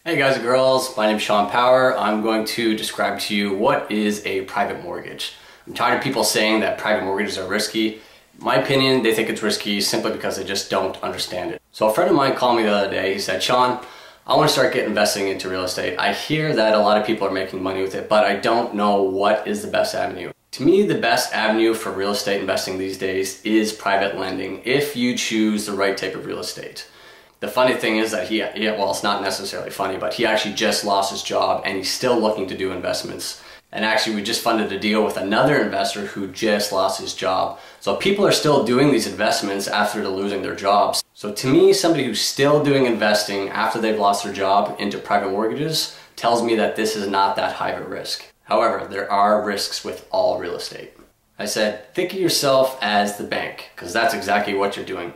Hey guys and girls, my name is Sean Power. I'm going to describe to you what is a private mortgage. I'm tired of people saying that private mortgages are risky. In my opinion, they think it's risky simply because they just don't understand it. So a friend of mine called me the other day. He said, Sean, I want to start investing into real estate. I hear that a lot of people are making money with it, but I don't know what is the best avenue. To me, the best avenue for real estate investing these days is private lending if you choose the right type of real estate. The funny thing is that well, it's not necessarily funny, but he actually just lost his job and he's still looking to do investments. And actually, we just funded a deal with another investor who just lost his job. So people are still doing these investments after losing their jobs. So to me, somebody who's still doing investing after they've lost their job into private mortgages tells me that this is not that high of a risk. However, there are risks with all real estate. I said, think of yourself as the bank, because that's exactly what you're doing.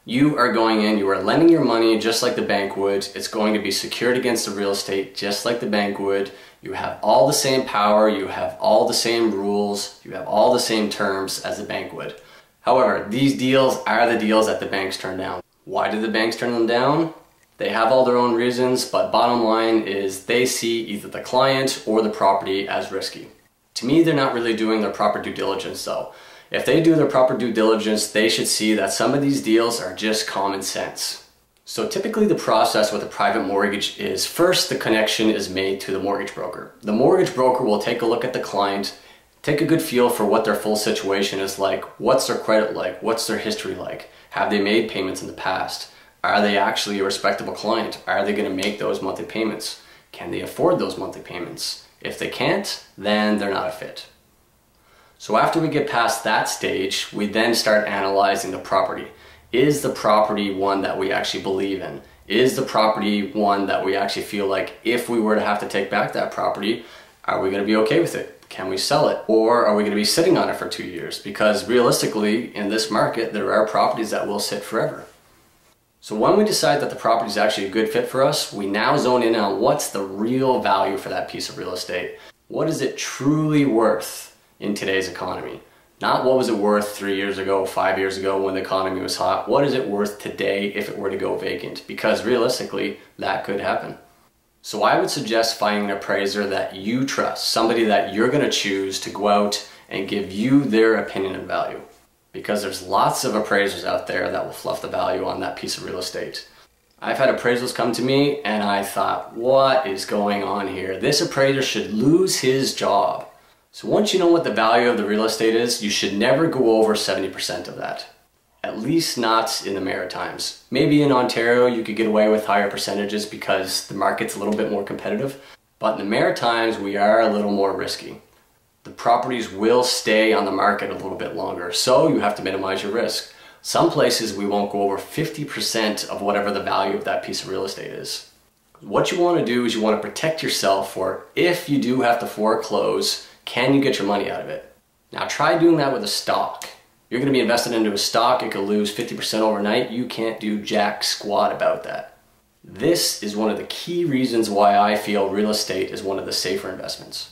You are going in, you are lending your money just like the bank would. It's going to be secured against the real estate just like the bank would. You have all the same power, you have all the same rules, you have all the same terms as the bank would. However, these deals are the deals that the banks turn down. Why do the banks turn them down? They have all their own reasons, but bottom line is they see either the client or the property as risky. To me, they're not really doing their proper due diligence though. If they do their proper due diligence, they should see that some of these deals are just common sense. So typically the process with a private mortgage is first the connection is made to the mortgage broker. The mortgage broker will take a look at the client, take a good feel for what their full situation is like, what's their credit like, what's their history like, have they made payments in the past, are they actually a respectable client, are they going to make those monthly payments, can they afford those monthly payments? If they can't, then they're not a fit. So after we get past that stage, we then start analyzing the property. Is the property one that we actually believe in? Is the property one that we actually feel like if we were to have to take back that property, are we going to be okay with it? Can we sell it? Or are we going to be sitting on it for 2 years? Because realistically, in this market, there are properties that will sit forever. So when we decide that the property is actually a good fit for us, we now zone in on what's the real value for that piece of real estate. What is it truly worth in today's economy? Not what was it worth 3 years ago, 5 years ago when the economy was hot. What is it worth today if it were to go vacant? Because realistically, that could happen. So I would suggest finding an appraiser that you trust, somebody that you're going to choose to go out and give you their opinion and value. Because there's lots of appraisers out there that will fluff the value on that piece of real estate. I've had appraisals come to me and I thought, what is going on here? This appraiser should lose his job. So once you know what the value of the real estate is, you should never go over 70% of that. At least not in the Maritimes. Maybe in Ontario you could get away with higher percentages because the market's a little bit more competitive. But in the Maritimes we are a little more risky. The properties will stay on the market a little bit longer, so you have to minimize your risk. Some places we won't go over 50% of whatever the value of that piece of real estate is. What you want to do is you want to protect yourself for if you do have to foreclose, can you get your money out of it? Now try doing that with a stock. You're going to be invested into a stock, it could lose 50% overnight. You can't do jack squat about that. This is one of the key reasons why I feel real estate is one of the safer investments.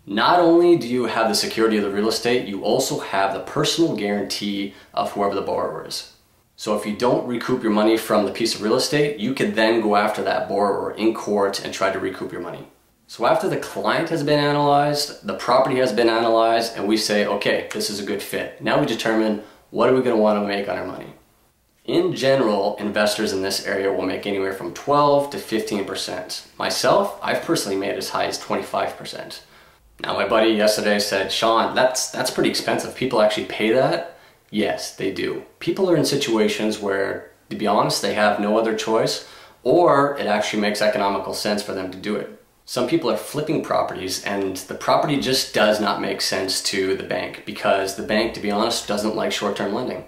Not only do you have the security of the real estate, you also have the personal guarantee of whoever the borrower is. So if you don't recoup your money from the piece of real estate, you could then go after that borrower in court and try to recoup your money. So after the client has been analyzed, the property has been analyzed, and we say, okay, this is a good fit. Now we determine what are we going to want to make on our money. In general, investors in this area will make anywhere from 12 to 15%. Myself, I've personally made as high as 25%. Now my buddy yesterday said, Sean, that's pretty expensive. People actually pay that? Yes, they do. People are in situations where, to be honest, they have no other choice, or it actually makes economical sense for them to do it. Some people are flipping properties and the property just does not make sense to the bank because the bank, to be honest, doesn't like short-term lending.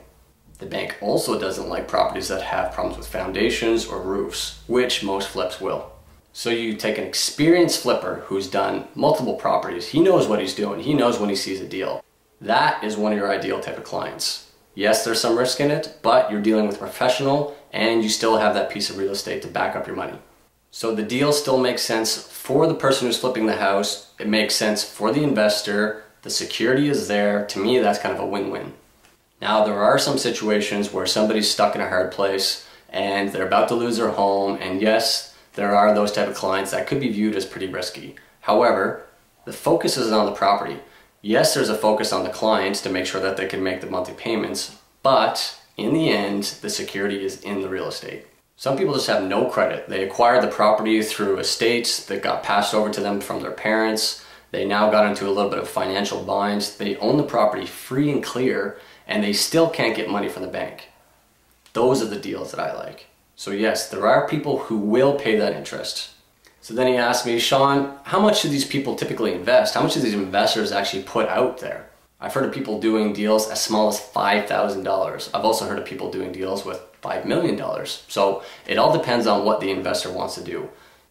The bank also doesn't like properties that have problems with foundations or roofs, which most flips will. So you take an experienced flipper who's done multiple properties. He knows what he's doing. He knows when he sees a deal. That is one of your ideal type of clients. Yes, there's some risk in it, but you're dealing with a professional and you still have that piece of real estate to back up your money. So the deal still makes sense for the person who's flipping the house. It makes sense for the investor. The security is there. To me, that's kind of a win-win. Now, there are some situations where somebody's stuck in a hard place and they're about to lose their home, and yes, there are those type of clients that could be viewed as pretty risky. However, the focus is on the property. Yes, there's a focus on the clients to make sure that they can make the monthly payments, but in the end, the security is in the real estate. Some people just have no credit. They acquired the property through estates that got passed over to them from their parents. They now got into a little bit of financial bind. They own the property free and clear, and they still can't get money from the bank. Those are the deals that I like. So yes, there are people who will pay that interest. So then he asked me, Sean, how much do these people typically invest? How much do these investors actually put out there? I've heard of people doing deals as small as $5,000. I've also heard of people doing deals with $5 million. So it all depends on what the investor wants to do.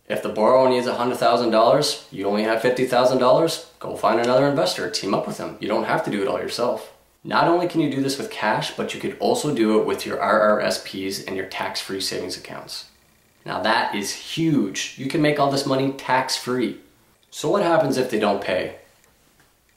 If the borrower needs $100,000, you only have $50,000, go find another investor, team up with them. You don't have to do it all yourself. Not only can you do this with cash, but you could also do it with your RRSPs and your tax-free savings accounts. Now that is huge. You can make all this money tax-free. So what happens if they don't pay?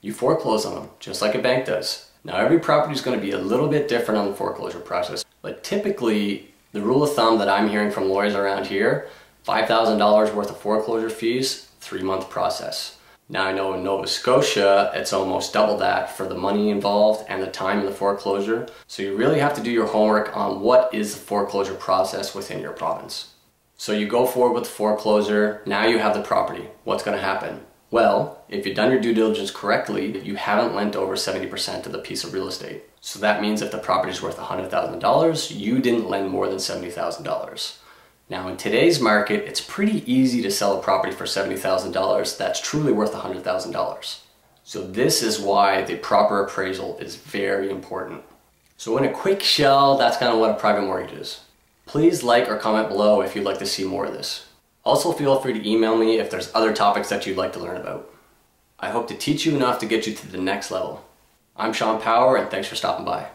You foreclose on them, just like a bank does. Now every property is going to be a little bit different on the foreclosure process, but typically the rule of thumb that I'm hearing from lawyers around here, $5,000 worth of foreclosure fees, 3-month process. Now I know in Nova Scotia, it's almost double that for the money involved and the time in the foreclosure. So you really have to do your homework on what is the foreclosure process within your province. So you go forward with the foreclosure, now you have the property. What's going to happen? Well, if you've done your due diligence correctly, you haven't lent over 70% of the piece of real estate. So that means if the property is worth $100,000, you didn't lend more than $70,000. Now in today's market, it's pretty easy to sell a property for $70,000 that's truly worth $100,000. So this is why the proper appraisal is very important. So in a quick shell, that's kind of what a private mortgage is. Please like or comment below if you'd like to see more of this. Also feel free to email me if there's other topics that you'd like to learn about. I hope to teach you enough to get you to the next level. I'm Sean Power, and thanks for stopping by.